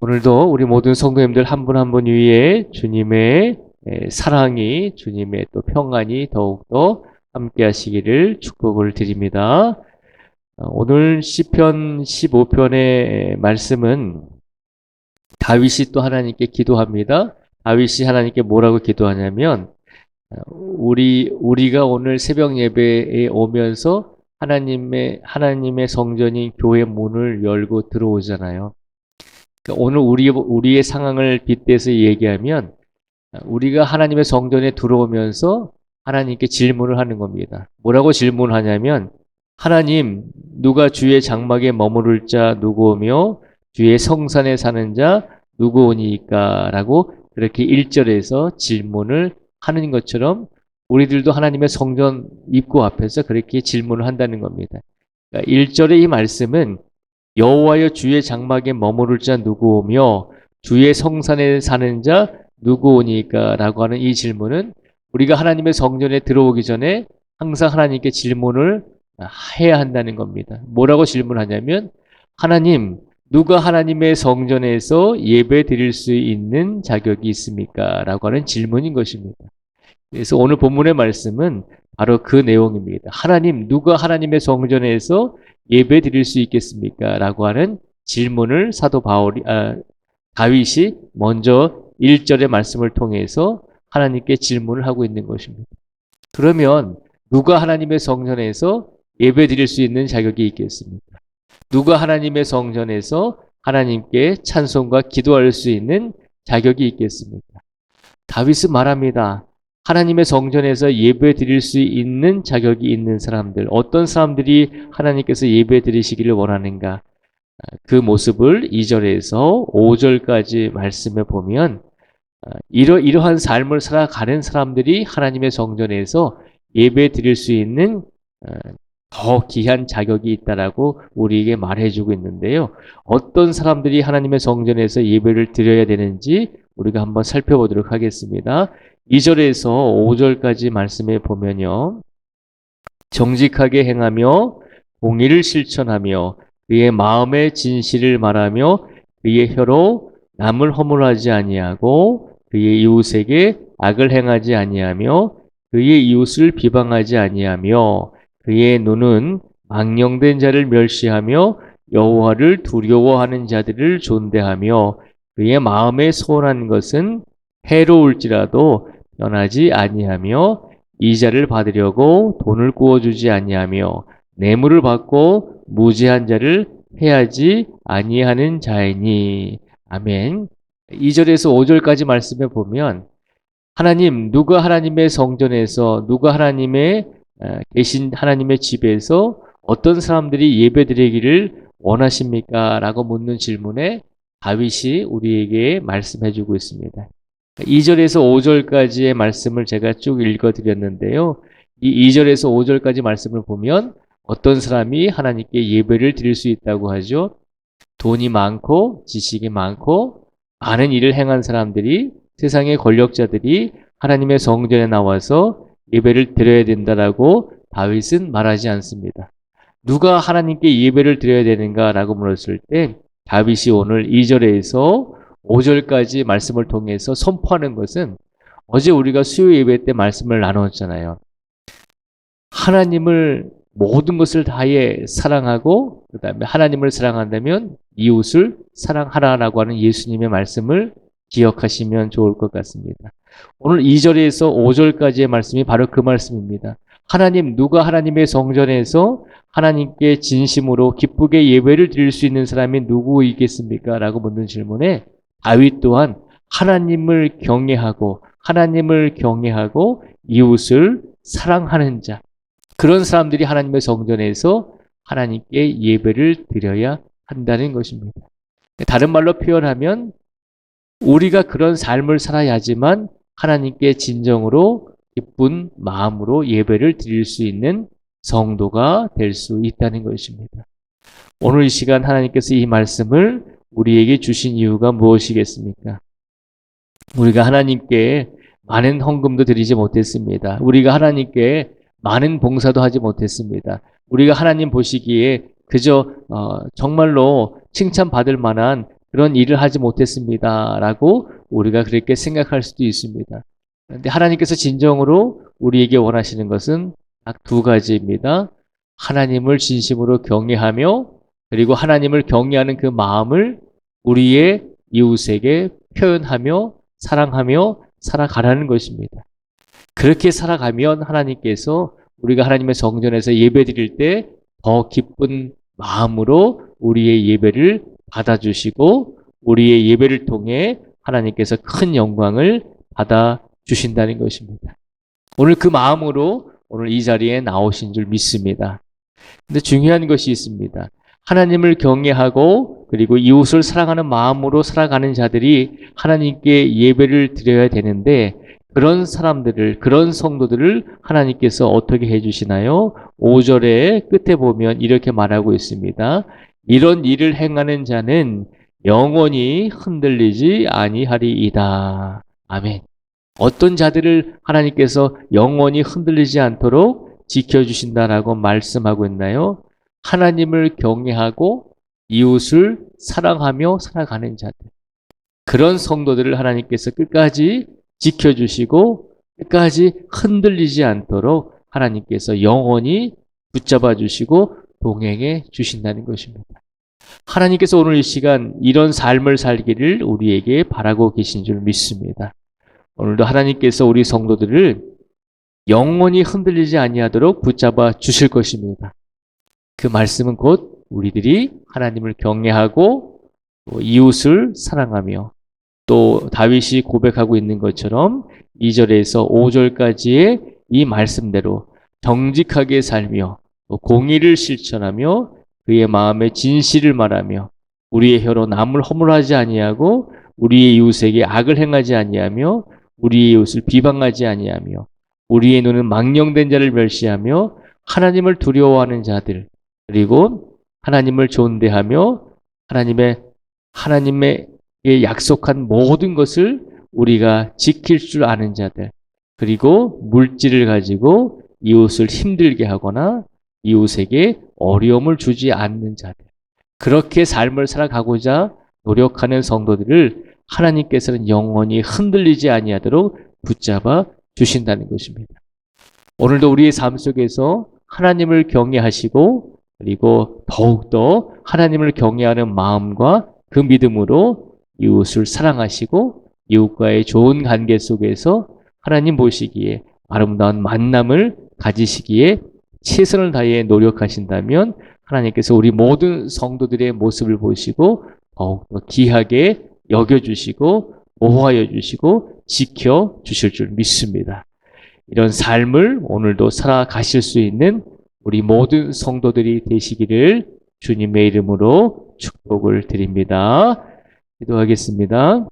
오늘도 우리 모든 성도님들 한 분 한 분 위에 주님의 사랑이, 주님의 또 평안이 더욱더 함께 하시기를 축복을 드립니다. 오늘 시편 15편의 말씀은 다윗이 또 하나님께 기도합니다. 다윗이 하나님께 뭐라고 기도하냐면 우리가 오늘 새벽 예배에 오면서 하나님의 성전인 교회 문을 열고 들어오잖아요. 오늘 우리의 상황을 빗대서 얘기하면 우리가 하나님의 성전에 들어오면서 하나님께 질문을 하는 겁니다. 뭐라고 질문하냐면 하나님, 누가 주의 장막에 머무를 자 누구오며 주의 성산에 사는 자 누구오니까? 라고 그렇게 1절에서 질문을 하는 것처럼 우리들도 하나님의 성전 입구 앞에서 그렇게 질문을 한다는 겁니다. 그러니까 1절의 이 말씀은 여호와여 주의 장막에 머무를 자 누구오며 주의 성산에 사는 자 누구오니까? 라고 하는 이 질문은 우리가 하나님의 성전에 들어오기 전에 항상 하나님께 질문을 해야 한다는 겁니다. 뭐라고 질문하냐면 하나님, 누가 하나님의 성전에서 예배 드릴 수 있는 자격이 있습니까? 라고 하는 질문인 것입니다. 그래서 오늘 본문의 말씀은 바로 그 내용입니다. 하나님, 누가 하나님의 성전에서 예배 드릴 수 있겠습니까? 라고 하는 질문을 다윗이 먼저 1절의 말씀을 통해서 하나님께 질문을 하고 있는 것입니다. 그러면 누가 하나님의 성전에서 예배 드릴 수 있는 자격이 있겠습니까? 누가 하나님의 성전에서 하나님께 찬송과 기도할 수 있는 자격이 있겠습니까? 다윗은 말합니다. 하나님의 성전에서 예배 드릴 수 있는 자격이 있는 사람들, 어떤 사람들이 하나님께서 예배 드리시기를 원하는가? 그 모습을 2절에서 5절까지 말씀해 보면 이러한 삶을 살아가는 사람들이 하나님의 성전에서 예배 드릴 수 있는 더 귀한 자격이 있다라고 우리에게 말해주고 있는데요. 어떤 사람들이 하나님의 성전에서 예배를 드려야 되는지 우리가 한번 살펴보도록 하겠습니다. 2절에서 5절까지 말씀해 보면요. 정직하게 행하며 공의를 실천하며 그의 마음의 진실을 말하며 그의 혀로 남을 허물하지 아니하고 그의 이웃에게 악을 행하지 아니하며 그의 이웃을 비방하지 아니하며 그의 눈은 망령된 자를 멸시하며 여호와를 두려워하는 자들을 존대하며 그의 마음에 소원한 것은 해로울지라도 변하지 아니하며 이자를 받으려고 돈을 구워주지 아니하며 뇌물을 받고 무죄한 자를 해하지 아니하는 자이니. 아멘. 2절에서 5절까지 말씀해 보면 하나님, 누가 하나님의 성전에서 누가 하나님의 계신 하나님의 집에서 어떤 사람들이 예배드리기를 원하십니까? 라고 묻는 질문에 다윗이 우리에게 말씀해 주고 있습니다. 2절에서 5절까지의 말씀을 제가 쭉 읽어드렸는데요. 이 2절에서 5절까지 말씀을 보면 어떤 사람이 하나님께 예배를 드릴 수 있다고 하죠? 돈이 많고 지식이 많고 많은 일을 행한 사람들이, 세상의 권력자들이 하나님의 성전에 나와서 예배를 드려야 된다라고 다윗은 말하지 않습니다. 누가 하나님께 예배를 드려야 되는가라고 물었을 때 다윗이 오늘 2절에서 5절까지 말씀을 통해서 선포하는 것은 어제 우리가 수요 예배 때 말씀을 나눴잖아요. 하나님을 모든 것을 다해 사랑하고 그 다음에 하나님을 사랑한다면 이웃을 사랑하라라고 하는 예수님의 말씀을 기억하시면 좋을 것 같습니다. 오늘 2절에서 5절까지의 말씀이 바로 그 말씀입니다. 하나님, 누가 하나님의 성전에서 하나님께 진심으로 기쁘게 예배를 드릴 수 있는 사람이 누구이겠습니까? 라고 묻는 질문에 다윗 또한 하나님을 경외하고 이웃을 사랑하는 자, 그런 사람들이 하나님의 성전에서 하나님께 예배를 드려야 한다는 것입니다. 다른 말로 표현하면 우리가 그런 삶을 살아야지만 하나님께 진정으로 기쁜 마음으로 예배를 드릴 수 있는 성도가 될 수 있다는 것입니다. 오늘 이 시간 하나님께서 이 말씀을 우리에게 주신 이유가 무엇이겠습니까? 우리가 하나님께 많은 헌금도 드리지 못했습니다. 우리가 하나님께 많은 봉사도 하지 못했습니다. 우리가 하나님 보시기에 그저 정말로 칭찬받을 만한 그런 일을 하지 못했습니다라고 우리가 그렇게 생각할 수도 있습니다. 그런데 하나님께서 진정으로 우리에게 원하시는 것은 딱 두 가지입니다. 하나님을 진심으로 경외하며 그리고 하나님을 경외하는 그 마음을 우리의 이웃에게 표현하며 사랑하며 살아가라는 것입니다. 그렇게 살아가면 하나님께서 우리가 하나님의 성전에서 예배드릴 때 더 기쁜 마음으로 우리의 예배를 받아주시고 우리의 예배를 통해 하나님께서 큰 영광을 받아주신다는 것입니다. 오늘 그 마음으로 오늘 이 자리에 나오신 줄 믿습니다. 근데 중요한 것이 있습니다. 하나님을 경외하고 그리고 이웃을 사랑하는 마음으로 살아가는 자들이 하나님께 예배를 드려야 되는데 그런 사람들을, 그런 성도들을 하나님께서 어떻게 해주시나요? 5절의 끝에 보면 이렇게 말하고 있습니다. 이런 일을 행하는 자는 영원히 흔들리지 아니하리이다. 아멘. 어떤 자들을 하나님께서 영원히 흔들리지 않도록 지켜주신다라고 말씀하고 있나요? 하나님을 경외하고 이웃을 사랑하며 살아가는 자들. 그런 성도들을 하나님께서 끝까지 지켜주시고 끝까지 흔들리지 않도록 하나님께서 영원히 붙잡아 주시고 동행해 주신다는 것입니다. 하나님께서 오늘 이 시간 이런 삶을 살기를 우리에게 바라고 계신 줄 믿습니다. 오늘도 하나님께서 우리 성도들을 영원히 흔들리지 아니하도록 붙잡아 주실 것입니다. 그 말씀은 곧 우리들이 하나님을 경외하고 또 이웃을 사랑하며 또 다윗이 고백하고 있는 것처럼 2절에서 5절까지의 이 말씀대로 정직하게 살며 또 공의를 실천하며 그의 마음에 진실을 말하며 우리의 혀로 남을 허물하지 아니하고 우리의 이웃에게 악을 행하지 아니하며 우리의 이웃을 비방하지 아니하며 우리의 눈은 망령된 자를 멸시하며 하나님을 두려워하는 자들 그리고 하나님을 존대하며 하나님의 약속한 모든 것을 우리가 지킬 줄 아는 자들 그리고 물질을 가지고 이웃을 힘들게 하거나 이웃에게 어려움을 주지 않는 자들 그렇게 삶을 살아가고자 노력하는 성도들을 하나님께서는 영원히 흔들리지 아니하도록 붙잡아 주신다는 것입니다. 오늘도 우리의 삶 속에서 하나님을 경외하시고 그리고 더욱더 하나님을 경외하는 마음과 그 믿음으로 이웃을 사랑하시고 이웃과의 좋은 관계 속에서 하나님 보시기에 아름다운 만남을 가지시기에 최선을 다해 노력하신다면 하나님께서 우리 모든 성도들의 모습을 보시고 더욱더 귀하게 여겨주시고 보호하여 주시고 지켜주실 줄 믿습니다. 이런 삶을 오늘도 살아가실 수 있는 우리 모든 성도들이 되시기를 주님의 이름으로 축복을 드립니다. 기도하겠습니다.